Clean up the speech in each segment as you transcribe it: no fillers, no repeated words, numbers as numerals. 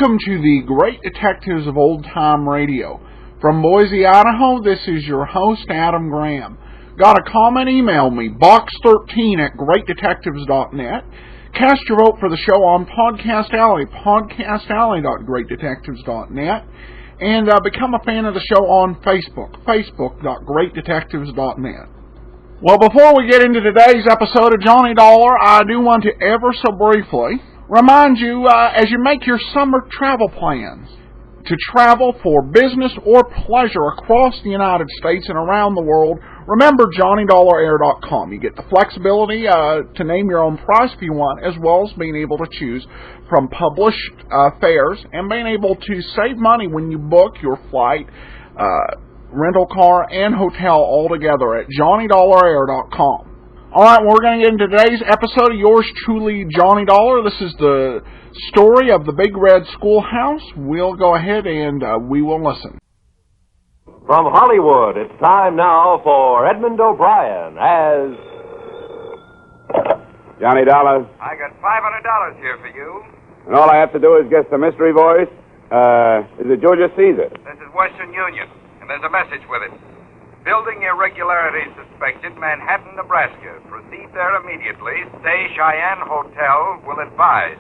Welcome to the Great Detectives of Old Time Radio. From Boise, Idaho, this is your host, Adam Graham. Got a comment? Email me, box13@greatdetectives.net. Cast your vote for the show on Podcast Alley, podcastalley.greatdetectives.net. And become a fan of the show on Facebook, facebook.greatdetectives.net. Well, before we get into today's episode of Johnny Dollar, I do want to ever so briefly remind you, as you make your summer travel plans, to travel for business or pleasure across the United States and around the world, remember JohnnyDollarAir.com. You get the flexibility to name your own price if you want, as well as being able to choose from published fares and being able to save money when you book your flight, rental car, and hotel all together at JohnnyDollarAir.com. All right, we're going to get into today's episode of yours truly, Johnny Dollar. This is the story of the Big Red Schoolhouse. We'll go ahead and we will listen. From Hollywood, it's time now for Edmund O'Brien as... Johnny Dollar. I got $500 here for you. And all I have to do is guess the mystery voice. Is it Julius Caesar? This is Western Union, and there's a message with it. Building irregularities suspected, Manhattan, Nebraska. Proceed there immediately. Stay Cheyenne Hotel. Will advise.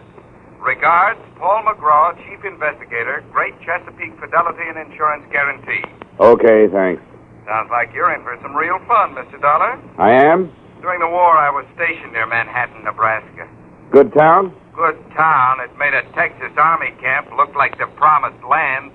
Regards, Paul McGraw, Chief Investigator, Great Chesapeake Fidelity and Insurance Guarantee. Okay, thanks. Sounds like you're in for some real fun, Mr. Dollar. I am? During the war, I was stationed near Manhattan, Nebraska. Good town? Good town. It made a Texas Army camp look like the promised land.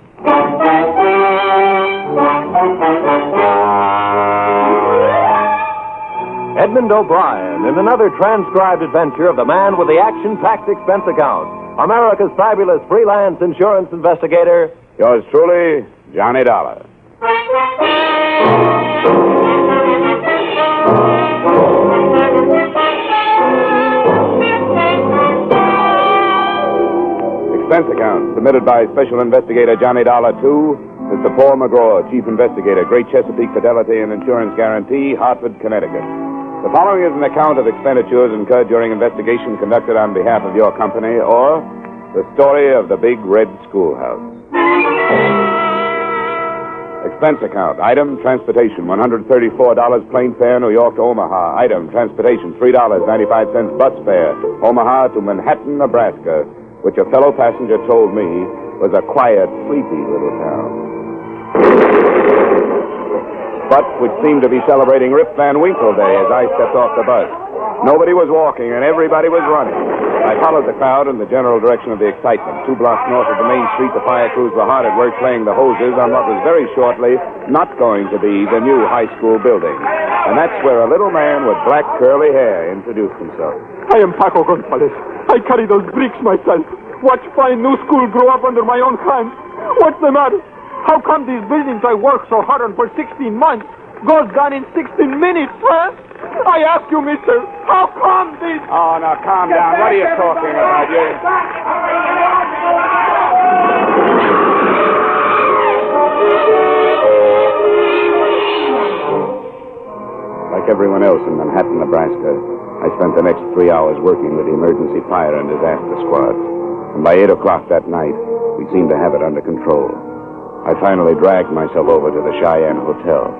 Edmund O'Brien in another transcribed adventure of the man with the action-packed expense account, America's fabulous freelance insurance investigator. Yours truly, Johnny Dollar. Expense account submitted by Special Investigator Johnny Dollar to Mr. Paul McGraw, Chief Investigator, Great Chesapeake Fidelity and Insurance Guarantee, Hartford, Connecticut. The following is an account of expenditures incurred during investigation conducted on behalf of your company, or the story of the Big Red Schoolhouse. Expense account. Item, transportation, $134 plane fare, New York to Omaha. Item, transportation, $3.95 bus fare, Omaha to Manhattan, Nebraska, which a fellow passenger told me was a quiet, sleepy little town. But which seemed to be celebrating Rip Van Winkle Day as I stepped off the bus. Nobody was walking and everybody was running. I followed the crowd in the general direction of the excitement. 2 blocks north of the main street, the fire crews were hard at work playing the hoses on what was very shortly not going to be the new high school building. And that's where a little man with black curly hair introduced himself. I am Paco Gonzalez. I carry those bricks myself. Watch fine new school grow up under my own hands. What's the matter? How come these buildings I worked so hard on for 16 months goes down in 16 minutes, huh? I ask you, mister, how come this... Oh, now calm down. What are you talking about, you? Like everyone else in Manhattan, Nebraska, I spent the next 3 hours working with the emergency fire and disaster squads. And by 8 o'clock that night, we seemed to have it under control. I finally dragged myself over to the Cheyenne Hotel.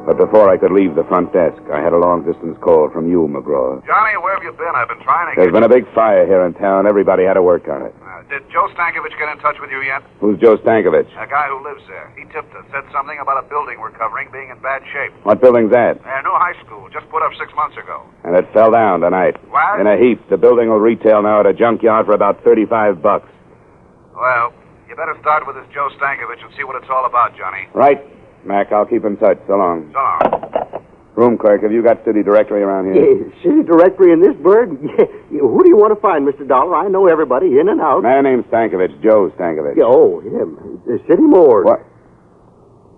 But before I could leave the front desk, I had a long-distance call from you, McGraw. Johnny, where have you been? I've been trying to There's been a big fire here in town. Everybody had to work on it. Did Joe Stankovich get in touch with you yet? Who's Joe Stankovich? A guy who lives there. He tipped us. Said something about a building we're covering being in bad shape. What building's that? A new high school. Just put up 6 months ago. And it fell down tonight. What? In a heap. The building will retail now at a junkyard for about $35. Well, you better start with this Joe Stankovich and see what it's all about, Johnny. Right. Mac, I'll keep in touch. So long. So long. Room clerk, have you got city directory around here? Yeah, city directory in this burg? Yeah. Who do you want to find, Mr. Dollar? I know everybody in and out. Man named Stankovich, Joe Stankovich. Yeah, oh, him. The city morgue. What?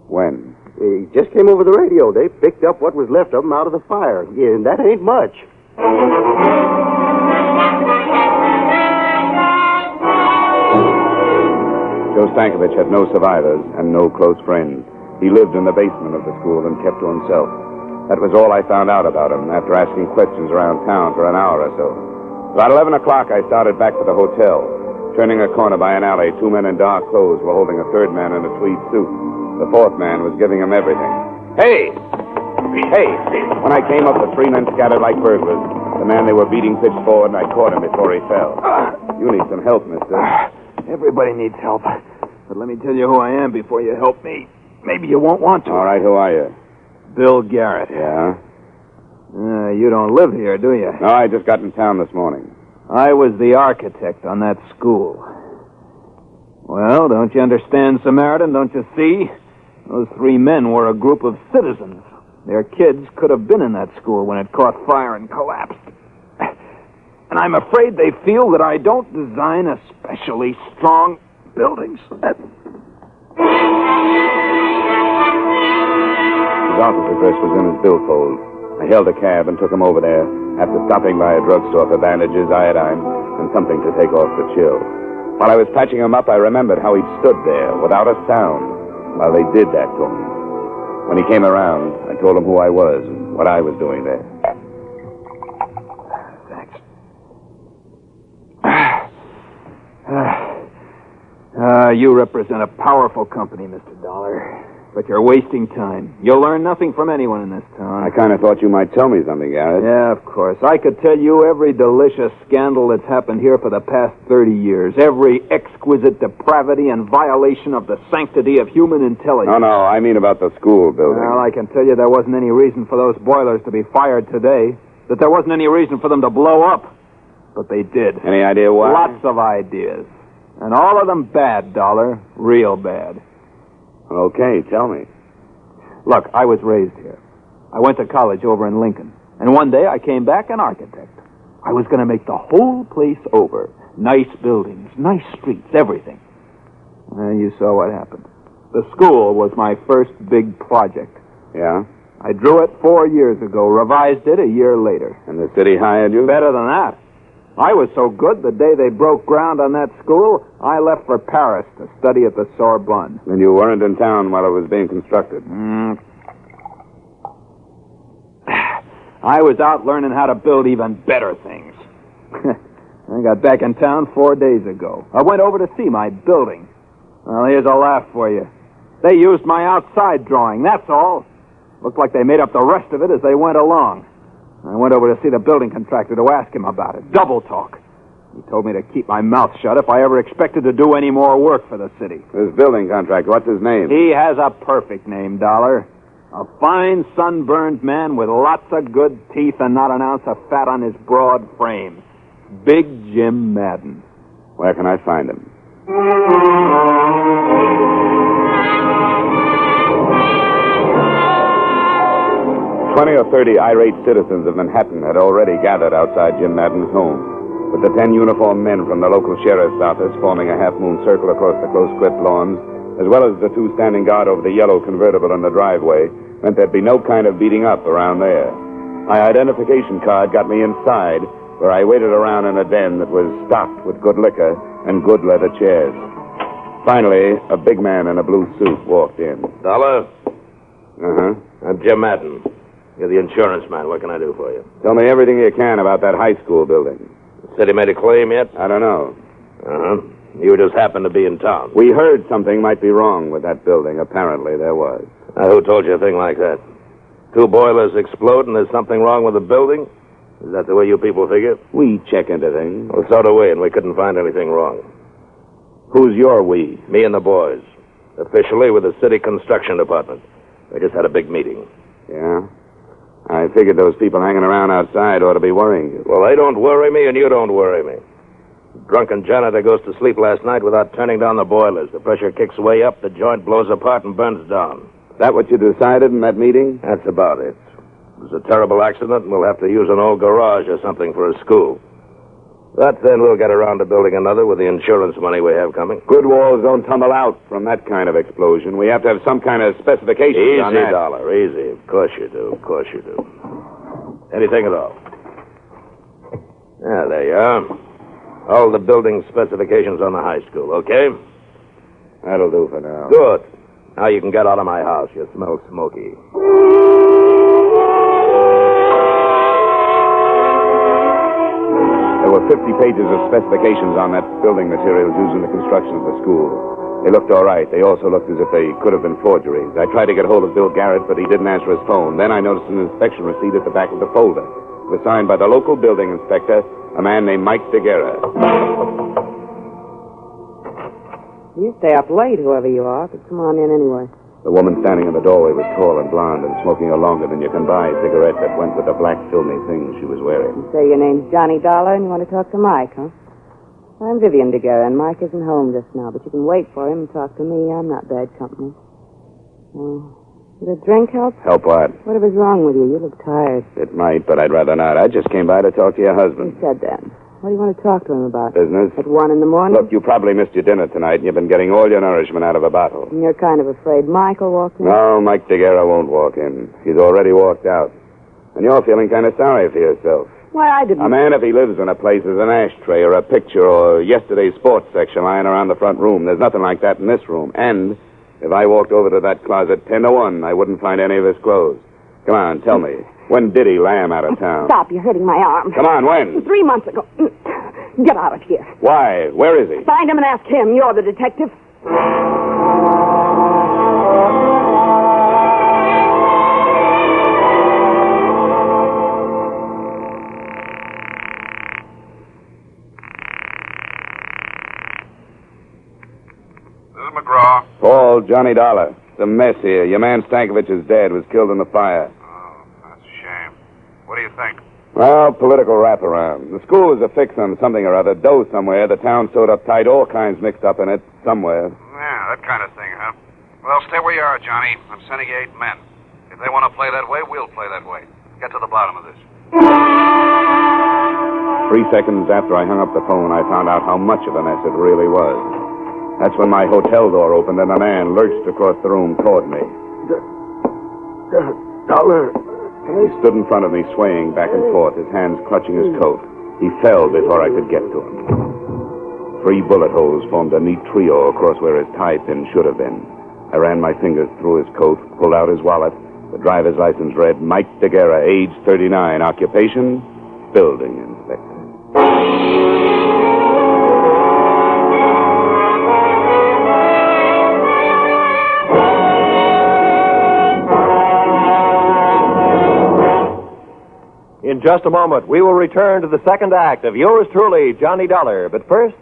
When? He just came over the radio. They picked up what was left of him out of the fire. Yeah, and that ain't much. Joe Stankovich had no survivors and no close friends. He lived in the basement of the school and kept to himself. That was all I found out about him after asking questions around town for an hour or so. About 11 o'clock, I started back for the hotel. Turning a corner by an alley, two men in dark clothes were holding a third man in a tweed suit. The fourth man was giving him everything. Hey! Hey! When I came up, the three men scattered like burglars. The man they were beating pitched forward, and I caught him before he fell. You need some help, mister. Everybody needs help. But let me tell you who I am before you help me. Maybe you won't want to. All right, who are you? Bill Garrett. Yeah? You don't live here, do you? No, I just got in town this morning. I was the architect on that school. Well, don't you understand, Samaritan? Don't you see? Those three men were a group of citizens. Their kids could have been in that school when it caught fire and collapsed. And I'm afraid they feel that I don't design especially strong buildings. His office address was in his billfold. I hailed a cab and took him over there, after stopping by a drugstore for bandages, iodine, and something to take off the chill. While I was patching him up, I remembered how he'd stood there without a sound while they did that to him. When he came around, I told him who I was and what I was doing there. Thanks. You represent a powerful company, Mr. Dollar. But you're wasting time. You'll learn nothing from anyone in this town. I kind of thought you might tell me something, Garrett. Yeah, of course. I could tell you every delicious scandal that's happened here for the past 30 years. Every exquisite depravity and violation of the sanctity of human intelligence. No, I mean about the school building. Well, I can tell you there wasn't any reason for those boilers to be fired today. That there wasn't any reason for them to blow up. But they did. Any idea why? Lots of ideas. And all of them bad, Dollar. Real bad. Okay, tell me. Look, I was raised here. I went to college over in Lincoln. And one day I came back an architect. I was going to make the whole place over. Nice buildings, nice streets, everything. And you saw what happened. The school was my first big project. Yeah? I drew it 4 years ago, revised it a year later. And the city hired you? Better than that. I was so good, the day they broke ground on that school, I left for Paris to study at the Sorbonne. And you weren't in town while it was being constructed? I was out learning how to build even better things. I got back in town 4 days ago. I went over to see my building. Well, here's a laugh for you. They used my outside drawing, that's all. Looked like they made up the rest of it as they went along. I went over to see the building contractor to ask him about it. Double talk. He told me to keep my mouth shut if I ever expected to do any more work for the city. This building contractor, what's his name? He has a perfect name, Dollar. A fine, sunburned man with lots of good teeth and not an ounce of fat on his broad frame. Big Jim Madden. Where can I find him? 20 or 30 irate citizens of Manhattan had already gathered outside Jim Madden's home, with the 10 uniformed men from the local sheriff's office forming a half-moon circle across the close-clipped lawns, as well as the two standing guard over the yellow convertible in the driveway, meant there'd be no kind of beating up around there. My identification card got me inside, where I waited around in a den that was stocked with good liquor and good leather chairs. Finally, a big man in a blue suit walked in. Dollar? Uh-huh. I'm Jim Madden. You're the insurance man. What can I do for you? Tell me everything you can about that high school building. The city made a claim yet? I don't know. Uh-huh. You just happened to be in town. We heard something might be wrong with that building. Apparently there was. Now, who told you a thing like that? 2 boilers explode and there's something wrong with the building? Is that the way you people figure? We check into things. Well, so do we, and we couldn't find anything wrong. Who's your we? Me and the boys. Officially with the city construction department. We just had a big meeting. Yeah? I figured those people hanging around outside ought to be worrying you. Well, they don't worry me, and you don't worry me. Drunken janitor goes to sleep last night without turning down the boilers. The pressure kicks way up, the joint blows apart and burns down. That what you decided in that meeting? That's about it. It was a terrible accident, and we'll have to use an old garage or something for a school. But then we'll get around to building another with the insurance money we have coming. Good walls don't tumble out from that kind of explosion. We have to have some kind of specifications on that. Easy, Dollar, easy. Of course you do, of course you do. Anything at all. Yeah, there you are. All the building specifications on the high school, okay? That'll do for now. Good. Now you can get out of my house. You smell smoky. There were 50 pages of specifications on that building materials used in the construction of the school. They looked all right. They also looked as if they could have been forgeries. I tried to get hold of Bill Garrett, but he didn't answer his phone. Then I noticed an inspection receipt at the back of the folder. It was signed by the local building inspector, a man named Mike Dgera. You stay up late, whoever you are, but come on in anyway. The woman standing in the doorway was tall and blonde and smoking a longer than you can buy cigarette that went with the black filmy thing she was wearing. You say your name's Johnny Dollar and you want to talk to Mike, huh? I'm Vivian Dgera, and Mike isn't home just now, but you can wait for him and talk to me. I'm not bad company. Would a drink help? Help what? Whatever's wrong with you. You look tired. It might, but I'd rather not. I just came by to talk to your husband. You said that. What do you want to talk to him about? Business. At 1 in the morning? Look, you probably missed your dinner tonight, and you've been getting all your nourishment out of a bottle. And you're kind of afraid Mike will walk in? No, Mike Dgera won't walk in. He's already walked out. And you're feeling kind of sorry for yourself. Why, I didn't... A man, if he lives in a place, is an ashtray or a picture or yesterday's sports section lying around the front room. There's nothing like that in this room. And if I walked over to that closet 10 to 1, I wouldn't find any of his clothes. Come on, tell me. When did he lamb out of town? Stop, you're hitting my arm. Come on, when? 3 months ago. Get out of here. Why? Where is he? Find him and ask him. You're the detective. McGraw. Paul, Johnny Dollar. It's a mess here. Your man Stankovich is dead. Was killed in the fire. Oh, that's a shame. What do you think? Well, political wraparound. The school was a fix on something or other. Dough somewhere. The town sewed up tight. All kinds mixed up in it. Somewhere. Yeah, that kind of thing, huh? Well, stay where you are, Johnny. I'm sending you 8 men. If they want to play that way, we'll play that way. Get to the bottom of this. 3 seconds after I hung up the phone, I found out how much of a mess it really was. That's when my hotel door opened and a man lurched across the room toward me. Dollar. He stood in front of me, swaying back and forth, his hands clutching his coat. He fell before I could get to him. 3 bullet holes formed a neat trio across where his tie pin should have been. I ran my fingers through his coat, pulled out his wallet. The driver's license read Mike Dgera, age 39, occupation, building inspector. In just a moment, we will return to the second act of yours truly, Johnny Dollar. But first,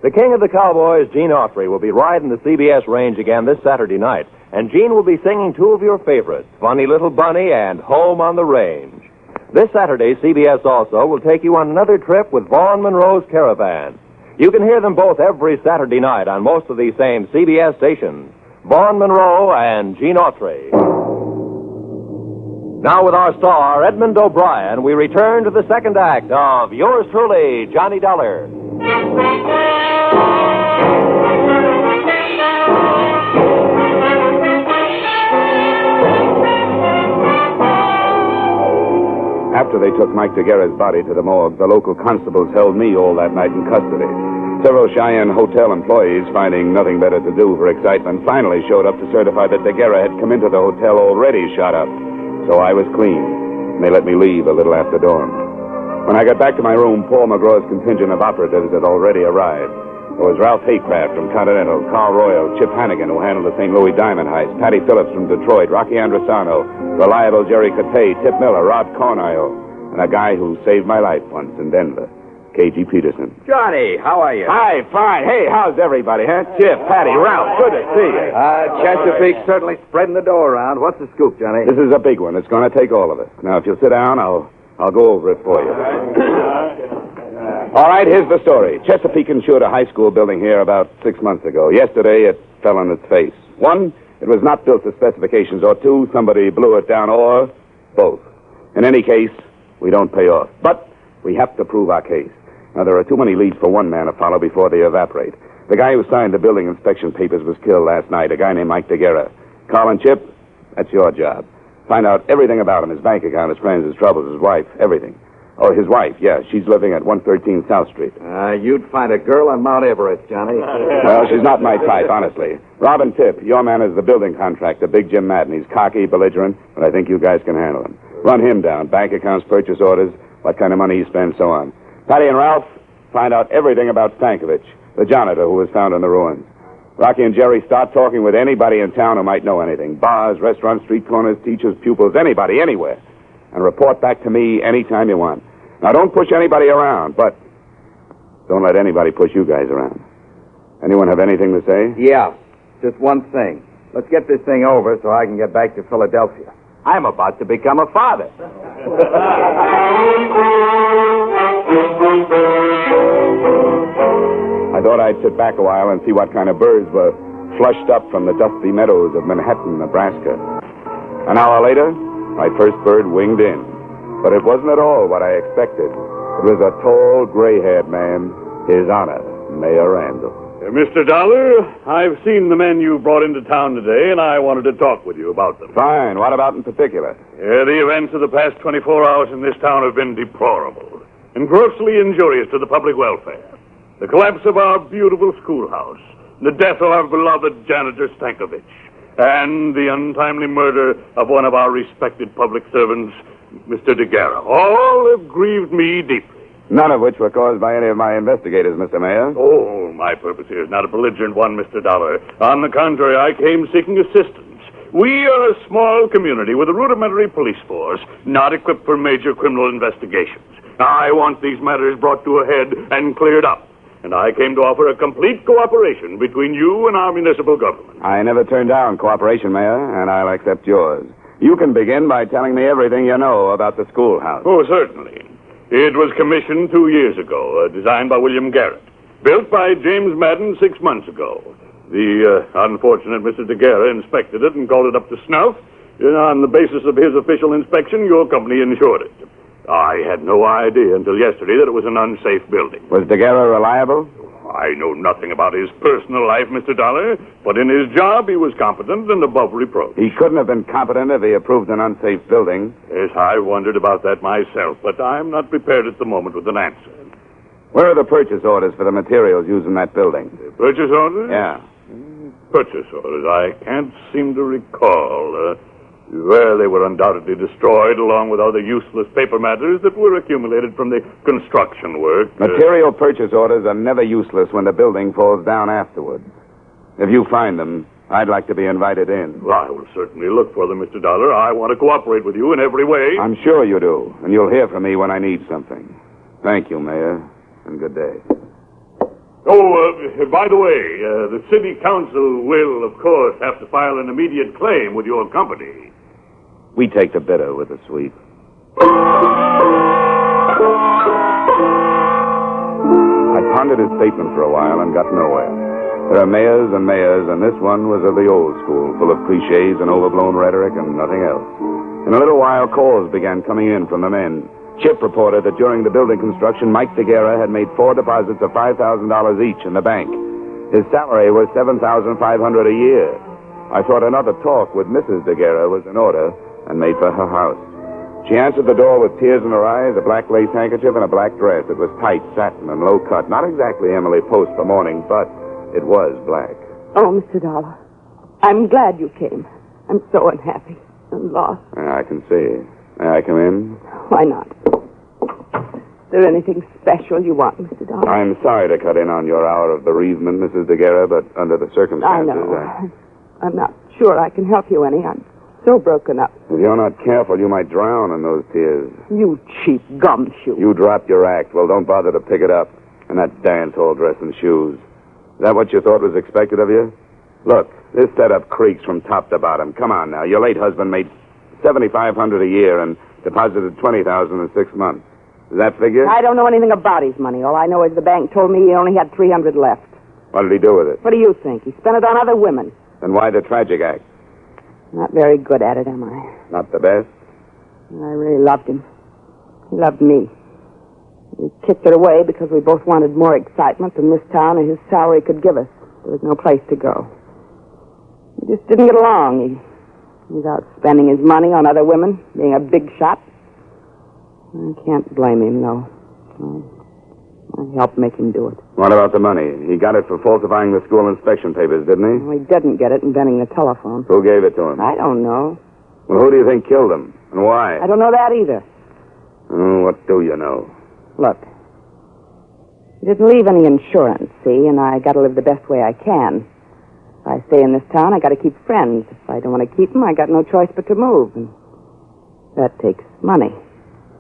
the king of the cowboys, Gene Autry, will be riding the CBS range again this Saturday night. And Gene will be singing 2 of your favorites, Funny Little Bunny and Home on the Range. This Saturday, CBS also will take you on another trip with Vaughn Monroe's Caravan. You can hear them both every Saturday night on most of these same CBS stations. Vaughn Monroe and Gene Autry. Now with our star, Edmund O'Brien, we return to the second act of yours truly, Johnny Dollar. After they took Mike Dgera's body to the morgue, the local constables held me all that night in custody. Several Cheyenne hotel employees, finding nothing better to do for excitement, finally showed up to certify that Dgera had come into the hotel already shot up. So I was clean, and they let me leave a little after dawn. When I got back to my room, Paul McGraw's contingent of operatives had already arrived. There was Ralph Haycraft from Continental, Carl Royal, Chip Hannigan, who handled the St. Louis Diamond heist, Patty Phillips from Detroit, Rocky Andrusano, reliable Jerry Cotte, Tip Miller, Rod Cornile, and a guy who saved my life once in Denver, K.G. Peterson. Johnny, how are you? Hi, fine. Hey, how's everybody, huh? Chip, Patty, Ralph, good to see you. Chesapeake's certainly spreading the dough around. What's the scoop, Johnny? This is a big one. It's going to take all of us. Now, if you'll sit down, I'll go over it for you. All right, here's the story. Chesapeake insured a high school building here about 6 months ago. Yesterday, it fell on its face. 1, it was not built to specifications, or 2, somebody blew it down, or both. In any case, we don't pay off. But we have to prove our case. Now, there are too many leads for one man to follow before they evaporate. The guy who signed the building inspection papers was killed last night, a guy named Mike Dgera. Carl and Chip, that's your job. Find out everything about him, his bank account, his friends, his troubles, his wife, everything. Oh, his wife, yeah. She's living at 113 South Street. You'd find a girl on Mount Everest, Johnny. Well, she's not my type, honestly. Robin Tip, your man is the building contractor, Big Jim Madden. He's cocky, belligerent, but I think you guys can handle him. Run him down. Bank accounts, purchase orders, what kind of money he spends, so on. Patty and Ralph, find out everything about Stankovich, the janitor who was found in the ruins. Rocky and Jerry, start talking with anybody in town who might know anything. Bars, restaurants, street corners, teachers, pupils, anybody, anywhere. And report back to me anytime you want. Now, don't push anybody around, but don't let anybody push you guys around. Anyone have anything to say? Yeah, just one thing. Let's get this thing over so I can get back to Philadelphia. I'm about to become a father. I thought I'd sit back a while and see what kind of birds were flushed up from the dusty meadows of Manhattan, Nebraska. An hour later, my first bird winged in. But it wasn't at all what I expected. It was a tall, gray-haired man, His Honor, Mayor Randall. Mr. Dollar, I've seen the men you brought into town today, and I wanted to talk with you about them. Fine. What about in particular? The events of the past 24 hours in this town have been deplorable and grossly injurious to the public welfare. The collapse of our beautiful schoolhouse, the death of our beloved janitor Stankovich, and the untimely murder of one of our respected public servants, Mr. Dgera. All have grieved me deeply. None of which were caused by any of my investigators, Mr. Mayor. Oh, my purpose here is not a belligerent one, Mr. Dollar. On the contrary, I came seeking assistance. We are a small community with a rudimentary police force, not equipped for major criminal investigations. I want these matters brought to a head and cleared up. And I came to offer a complete cooperation between you and our municipal government. I never turned down cooperation, Mayor, and I'll accept yours. You can begin by telling me everything you know about the schoolhouse. Oh, certainly. It was commissioned 2 years ago, designed by William Garrett. Built by James Madden 6 months ago. The unfortunate Mr. Dgera inspected it and called it up to snuff. And on the basis of his official inspection, your company insured it. I had no idea until yesterday that it was an unsafe building. Was Dgera reliable? I know nothing about his personal life, Mr. Dollar, but in his job he was competent and above reproach. He couldn't have been competent if he approved an unsafe building. Yes, I wondered about that myself, but I'm not prepared at the moment with an answer. Where are the purchase orders for the materials used in that building? Purchase orders? Yeah. Purchase orders. I can't seem to recall. Well, they were undoubtedly destroyed along with other useless paper matters that were accumulated from the construction work. Material purchase orders are never useless when the building falls down afterwards. If you find them, I'd like to be invited in. Well, I will certainly look for them, Mr. Dollar. I want to cooperate with you in every way. I'm sure you do, and you'll hear from me when I need something. Thank you, Mayor, and good day. Oh, by the way, the city council will, of course, have to file an immediate claim with your company. We take the bitter with the sweet. I pondered his statement for a while and got nowhere. There are mayors and mayors, and this one was of the old school, full of cliches and overblown rhetoric and nothing else. In a little while, calls began coming in from the men. Chip reported that during the building construction, Mike Dgera had made 4 deposits of $5,000 each in the bank. His salary was $7,500 a year. I thought another talk with Mrs. Dgera was in order and made for her house. She answered the door with tears in her eyes, a black lace handkerchief, and a black dress. It was tight, satin, and low cut. Not exactly Emily Post for mourning, but it was black. Oh, Mr. Dollar, I'm glad you came. I'm so unhappy and lost. I can see. May I come in? Why not? Is there anything special you want, Mr. Dollar? I'm sorry to cut in on your hour of bereavement, Mrs. Dgera, but under the circumstances... I know. I'm not sure I can help you any. I'm so broken up. If you're not careful, you might drown in those tears. You cheap gumshoe. You dropped your act. Well, don't bother to pick it up. And that dance hall dress and shoes. Is that what you thought was expected of you? Look, this setup creaks from top to bottom. Come on now. Your late husband made $7,500 a year and deposited $20,000 in 6 months. Does that figure? I don't know anything about his money. All I know is the bank told me he only had $300 left. What did he do with it? What do you think? He spent it on other women. Then why the tragic act? Not very good at it, am I? Not the best? I really loved him. He loved me. We kicked it away because we both wanted more excitement than this town and his salary could give us. There was no place to go. We just didn't get along. He was out spending his money on other women, being a big shot. I can't blame him, though. I helped make him do it. What about the money? He got it for falsifying the school inspection papers, didn't he? Well, he didn't get it inventing the telephone. Who gave it to him? I don't know. Well, who do you think killed him? And why? I don't know that either. Oh, what do you know? Look, He didn't leave any insurance, see, and I got to live the best way I can. If I stay in this town, I got to keep friends. If I don't want to keep them, I got no choice but to move, and that takes money.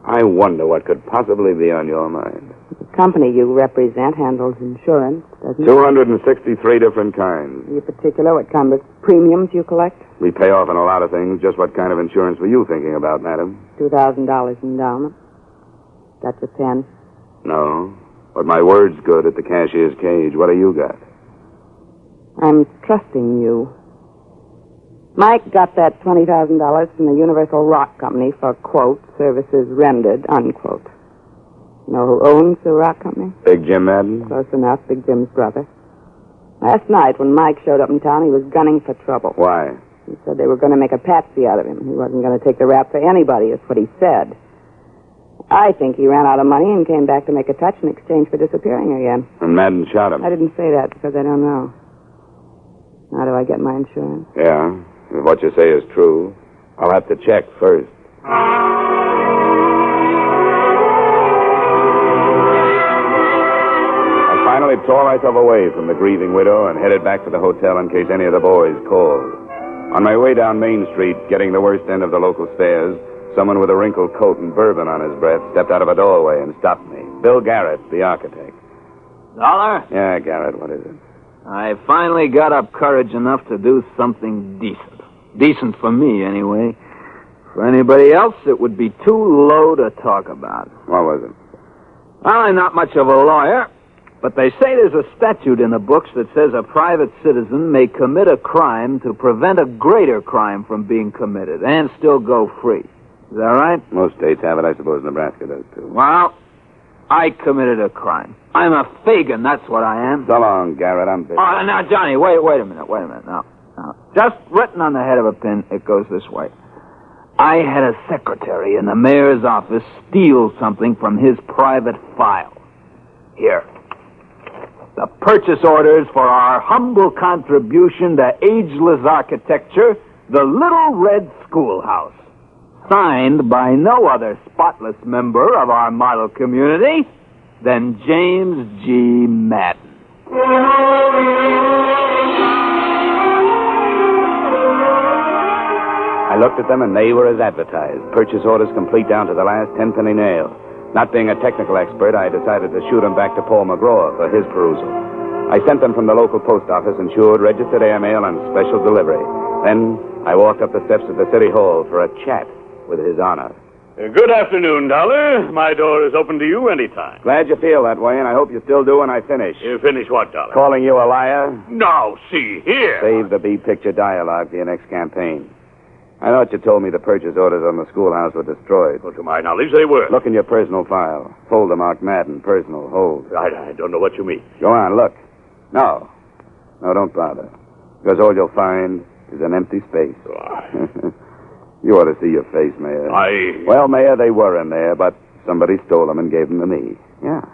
I wonder what could possibly be on your mind. The company you represent handles insurance, doesn't it? 263 different kinds. Are you particular what kind of premiums you collect? We pay off on a lot of things. Just what kind of insurance were you thinking about, madam? $2,000 endowment. Got your pen? No. But my word's good at the cashier's cage. What do you got? I'm trusting you. Mike got that $20,000 from the Universal Rock Company for, quote, services rendered, unquote. You know who owns the rock company? Big Jim Madden? Close enough, Big Jim's brother. Last night, when Mike showed up in town, he was gunning for trouble. Why? He said they were going to make a patsy out of him. He wasn't going to take the rap for anybody, is what he said. I think he ran out of money and came back to make a touch in exchange for disappearing again. And Madden shot him. I didn't say that because I don't know. How do I get my insurance? Yeah, if what you say is true, I'll have to check first. I finally tore myself away from the grieving widow and headed back to the hotel in case any of the boys called. On my way down Main Street, getting the worst end of the local stairs, someone with a wrinkled coat and bourbon on his breath stepped out of a doorway and stopped me. Bill Garrett, the architect. Dollar? Yeah, Garrett, what is it? I finally got up courage enough to do something decent. Decent for me, anyway. For anybody else, it would be too low to talk about. What was it? Well, I'm not much of a lawyer, but they say there's a statute in the books that says a private citizen may commit a crime to prevent a greater crime from being committed and still go free. Is that right? Most states have it. I suppose Nebraska does, too. Well, I committed a crime. I'm a Fagin, that's what I am. So long, Garrett. I'm busy. Oh, now, Johnny, wait a minute. Now, just written on the head of a pin, it goes this way. I had a secretary in the mayor's office steal something from his private file. Here. The purchase orders for our humble contribution to ageless architecture, the Little Red Schoolhouse. Signed by no other spotless member of our model community than James G. Madden. I looked at them, and they were as advertised. Purchase orders complete down to the last 10-penny nail. Not being a technical expert, I decided to shoot them back to Paul McGraw for his perusal. I sent them from the local post office, insured, registered airmail, and special delivery. Then I walked up the steps of the city hall for a chat with His Honor. Good afternoon, Dollar. My door is open to you anytime. Glad you feel that way, and I hope you still do when I finish. You finish what, Dollar? Calling you a liar? Now, see here. Save the B-picture dialogue for your next campaign. I thought you told me the purchase orders on the schoolhouse were destroyed. Well, to my knowledge, they were. Look in your personal file. Folder marked Madden, personal, hold. I don't know what you mean. Go on, look. No, don't bother. Because all you'll find is an empty space. You ought to see your face, Mayor. Well, Mayor, they were in there, but somebody stole them and gave them to me. Yeah.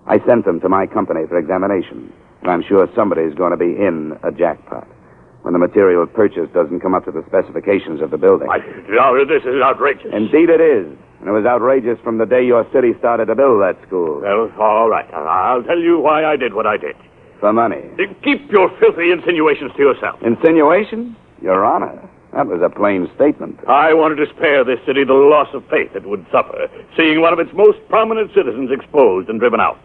I sent them to my company for examination. And I'm sure somebody's going to be in a jackpot when the material purchased doesn't come up to the specifications of the building. Dollar, this is outrageous. Indeed it is. And it was outrageous from the day your city started to build that school. Well, all right. I'll tell you why I did what I did. For money. Keep your filthy insinuations to yourself. Insinuation? Your Honor, that was a plain statement. I wanted to spare this city the loss of faith it would suffer, seeing one of its most prominent citizens exposed and driven out.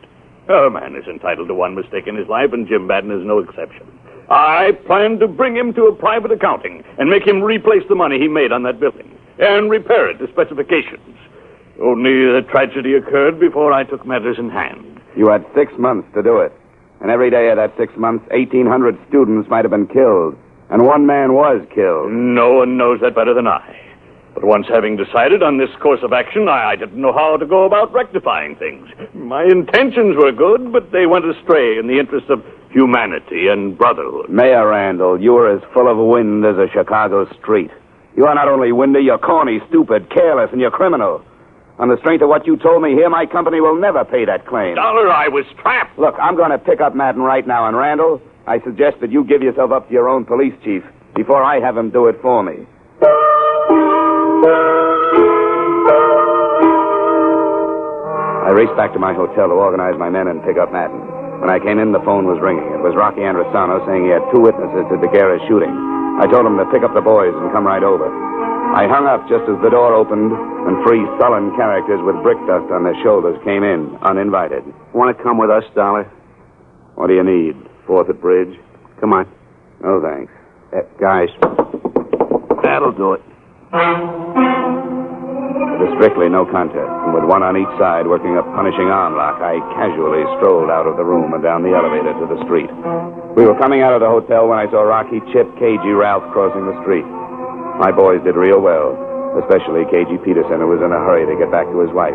A man is entitled to one mistake in his life, and Jim Madden is no exception. I planned to bring him to a private accounting and make him replace the money he made on that building and repair it to specifications. Only the tragedy occurred before I took matters in hand. You had 6 months to do it. And every day of that 6 months, 1,800 students might have been killed. And one man was killed. No one knows that better than I. But once having decided on this course of action, I didn't know how to go about rectifying things. My intentions were good, but they went astray in the interest of humanity and brotherhood. Mayor Randall, you are as full of wind as a Chicago street. You are not only windy, you're corny, stupid, careless, and you're criminal. On the strength of what you told me here, my company will never pay that claim. Dollar, I was trapped. Look, I'm going to pick up Madden right now, and Randall, I suggest that you give yourself up to your own police chief before I have him do it for me. I raced back to my hotel to organize my men and pick up Madden. When I came in, the phone was ringing. It was Rocky Androsano saying he had 2 witnesses to Dgera's shooting. I told him to pick up the boys and come right over. I hung up just as the door opened, and 3 sullen characters with brick dust on their shoulders came in, uninvited. Want to come with us, Dollar? What do you need? 4th at Bridge? Come on. No, thanks. Guys. That'll do it. It was strictly no contest, and with one on each side working a punishing arm lock, I casually strolled out of the room and down the elevator to the street. We were coming out of the hotel when I saw Rocky, Chip, KG, Ralph crossing the street. My boys did real well, especially KG Peterson, who was in a hurry to get back to his wife.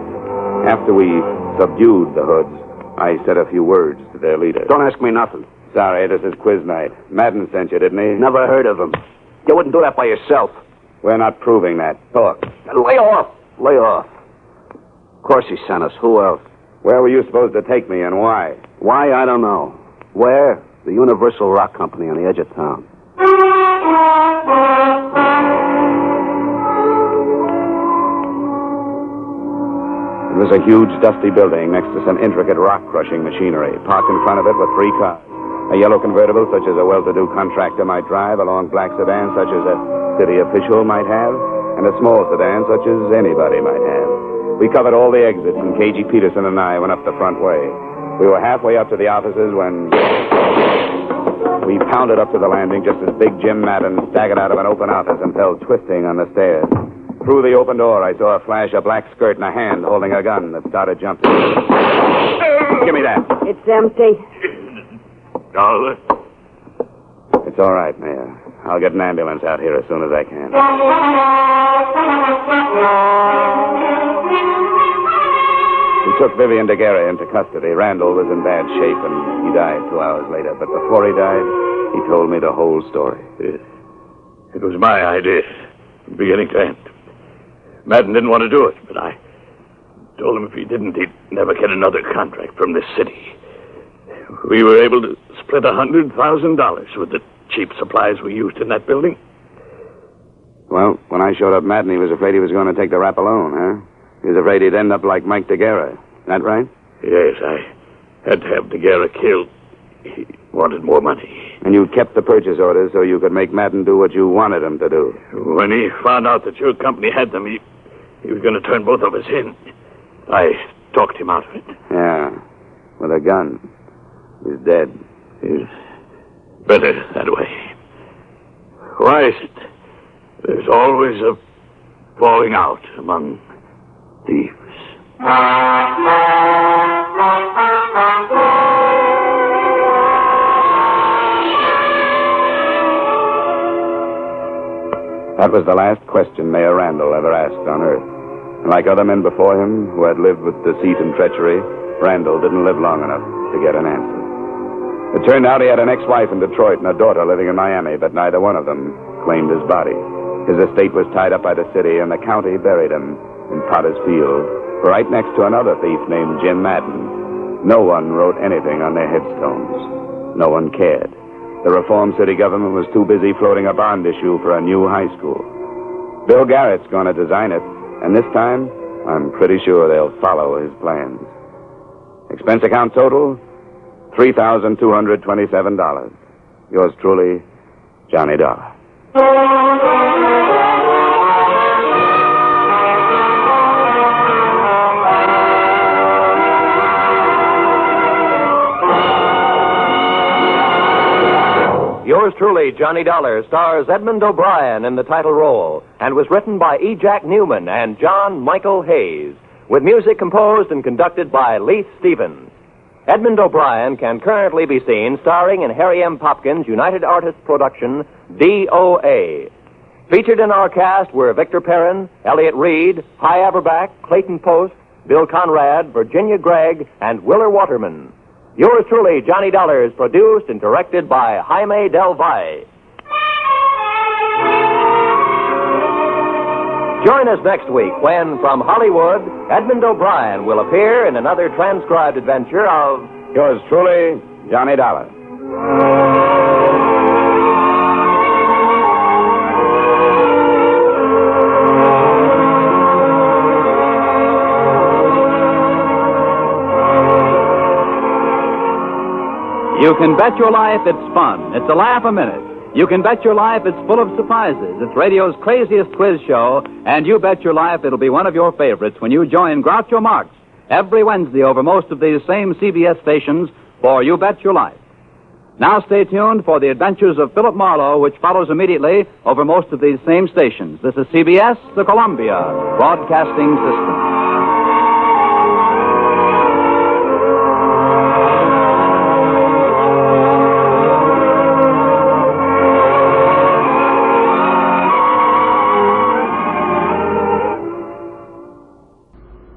After we subdued the hoods, I said a few words to their leader. Don't ask me nothing. Sorry, this is quiz night. Madden sent you, didn't he? Never heard of him. You wouldn't do that by yourself. We're not proving that. Talk. Lay off. Lay off. Of course he sent us. Who else? Where were you supposed to take me and why? Why, I don't know. Where? The Universal Rock Company on the edge of town. It was a huge, dusty building next to some intricate rock-crushing machinery. Parked in front of it were 3 cars. A yellow convertible, such as a well-to-do contractor might drive, a long black sedan, such as a city official might have, and a small sedan, such as anybody might have. We covered all the exits, and KG Peterson and I went up the front way. We were halfway up to the offices when we pounded up to the landing just as Big Jim Madden staggered out of an open office and fell twisting on the stairs. Through the open door, I saw a flash of black skirt and a hand holding a gun that started jumping. Give me that. It's empty. Dollar. It's all right, Mayor. I'll get an ambulance out here as soon as I can. We took Vivian Dgera into custody. Randall was in bad shape, and he died 2 hours later. But before he died, he told me the whole story. It was my idea, from beginning to end. Madden didn't want to do it, but I told him if he didn't, he'd never get another contract from this city. We were able to split $100,000 with the cheap supplies we used in that building. Well, when I showed up Madden, he was afraid he was going to take the rap alone, huh? He was afraid he'd end up like Mike Dgera. That right? Yes, I had to have Dgera killed. He wanted more money. And you kept the purchase orders so you could make Madden do what you wanted him to do. When he found out that your company had them, he was going to turn both of us in. I talked him out of it. Yeah, with a gun. He's dead. He's better that way. Why is it there's always a falling out among thieves? That was the last question Mayor Randall ever asked on Earth. And like other men before him who had lived with deceit and treachery, Randall didn't live long enough to get an answer. It turned out he had an ex-wife in Detroit and a daughter living in Miami, but neither one of them claimed his body. His estate was tied up by the city, and the county buried him in Potter's Field, right next to another thief named Jim Madden. No one wrote anything on their headstones. No one cared. The reform city government was too busy floating a bond issue for a new high school. Bill Garrett's going to design it, and this time, I'm pretty sure they'll follow his plans. Expense account total, $3,227. Yours truly, Johnny Dollar. Yours truly, Johnny Dollar, stars Edmund O'Brien in the title role and was written by E. Jack Newman and John Michael Hayes, with music composed and conducted by Leith Stevens. Edmund O'Brien can currently be seen starring in Harry M. Popkins' United Artists production, DOA. Featured in our cast were Victor Perrin, Elliot Reed, Hy Averback, Clayton Post, Bill Conrad, Virginia Gregg, and Willer Waterman. Yours truly, Johnny Dollar, is produced and directed by Jaime Del Valle. Join us next week when, from Hollywood, Edmund O'Brien will appear in another transcribed adventure of Yours truly, Johnny Dollar. can bet your life it's fun. It's a laugh a minute. You can bet your life it's full of surprises. It's radio's craziest quiz show, and you bet your life it'll be one of your favorites when you join Groucho Marx every Wednesday over most of these same CBS stations for You Bet Your Life. Now stay tuned for the adventures of Philip Marlowe, which follows immediately over most of these same stations. This is CBS, the Columbia Broadcasting System.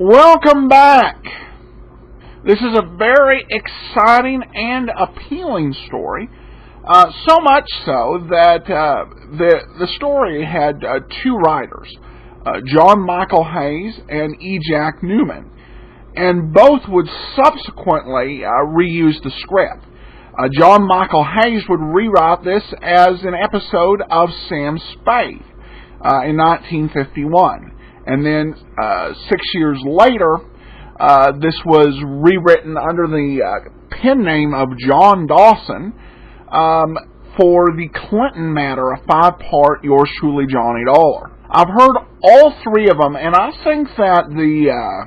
Welcome back. This is a very exciting and appealing story. So much so that the story had two writers, John Michael Hayes and E. Jack Newman, and both would subsequently reuse the script. John Michael Hayes would rewrite this as an episode of Sam Spade in 1951. And then 6 years later, this was rewritten under the pen name of John Dawson for the Clinton Matter, a 5-part Yours Truly, Johnny Dollar. I've heard all three of them, and I think that the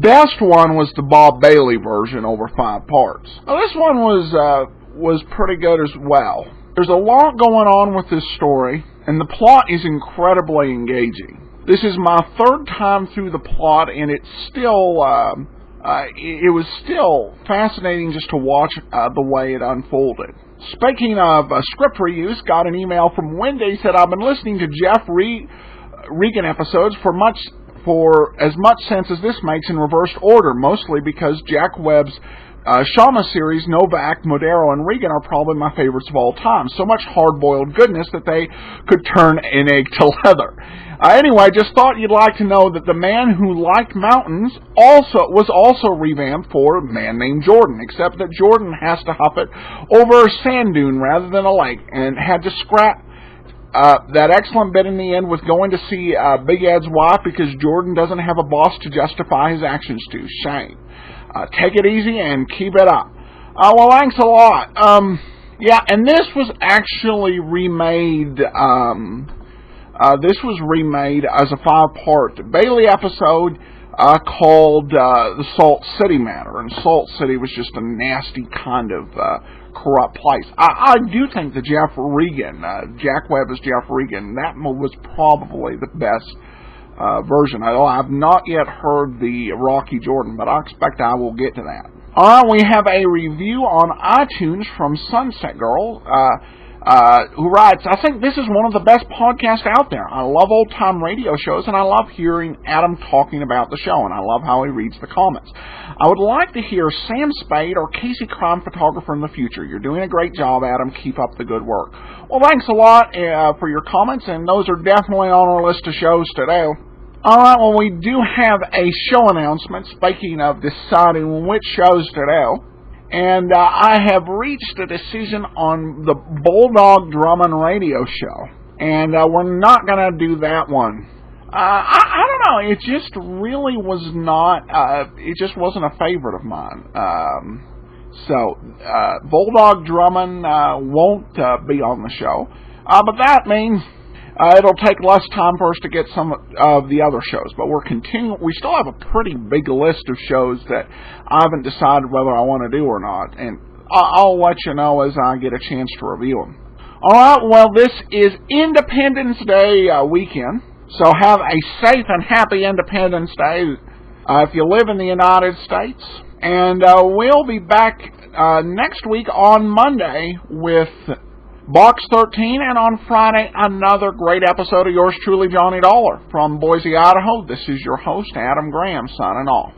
best one was the Bob Bailey version over 5 parts. Now, this one was pretty good as well. There's a lot going on with this story, and the plot is incredibly engaging. This is my third time through the plot, and it's still, it was still fascinating just to watch the way it unfolded. Speaking of script reuse, got an email from Wendy, said, I've been listening to Jeff Regan episodes for as much sense as this makes in reversed order, mostly because Jack Webb's Shama series, Novak, Modero, and Regan are probably my favorites of all time. So much hard-boiled goodness that they could turn an egg to leather. Anyway, just thought you'd like to know that The Man Who Liked Mountains was also revamped for A Man Named Jordan, except that Jordan has to hop it over a sand dune rather than a lake, and had to scrap that excellent bit in the end with going to see Big Ed's wife because Jordan doesn't have a boss to justify his actions to. Shame. Take it easy and keep it up. Well, thanks a lot. Yeah, and this was actually remade. This was remade as a 5-part Bailey episode called The Salt City Matter, and Salt City was just a nasty kind of corrupt place. I do think that Jeff Regan, Jack Webb as Jeff Regan, that was probably the best version. I've not yet heard the Rocky Jordan, but I expect I will get to that. Alright, we have a review on iTunes from Sunset Girl, who writes, I think this is one of the best podcasts out there. I love old-time radio shows, and I love hearing Adam talking about the show, and I love how he reads the comments. I would like to hear Sam Spade or Casey Crime Photographer in the future. You're doing a great job, Adam. Keep up the good work. Well, thanks a lot for your comments, and those are definitely on our list of shows today. Alright, well, we do have a show announcement, speaking of deciding which shows to do. And I have reached a decision on the Bulldog Drummond radio show. And we're not going to do that one. I don't know, it just really was not, it just wasn't a favorite of mine. So, Bulldog Drummond won't be on the show. But that means it'll take less time for us to get some of the other shows, but we still have a pretty big list of shows that I haven't decided whether I want to do or not, and I'll let you know as I get a chance to review them. Alright, well, this is Independence Day weekend, so have a safe and happy Independence Day if you live in the United States, and we'll be back next week on Monday with Box 13, and on Friday, another great episode of Yours Truly, Johnny Dollar. From Boise, Idaho, this is your host, Adam Graham, signing off.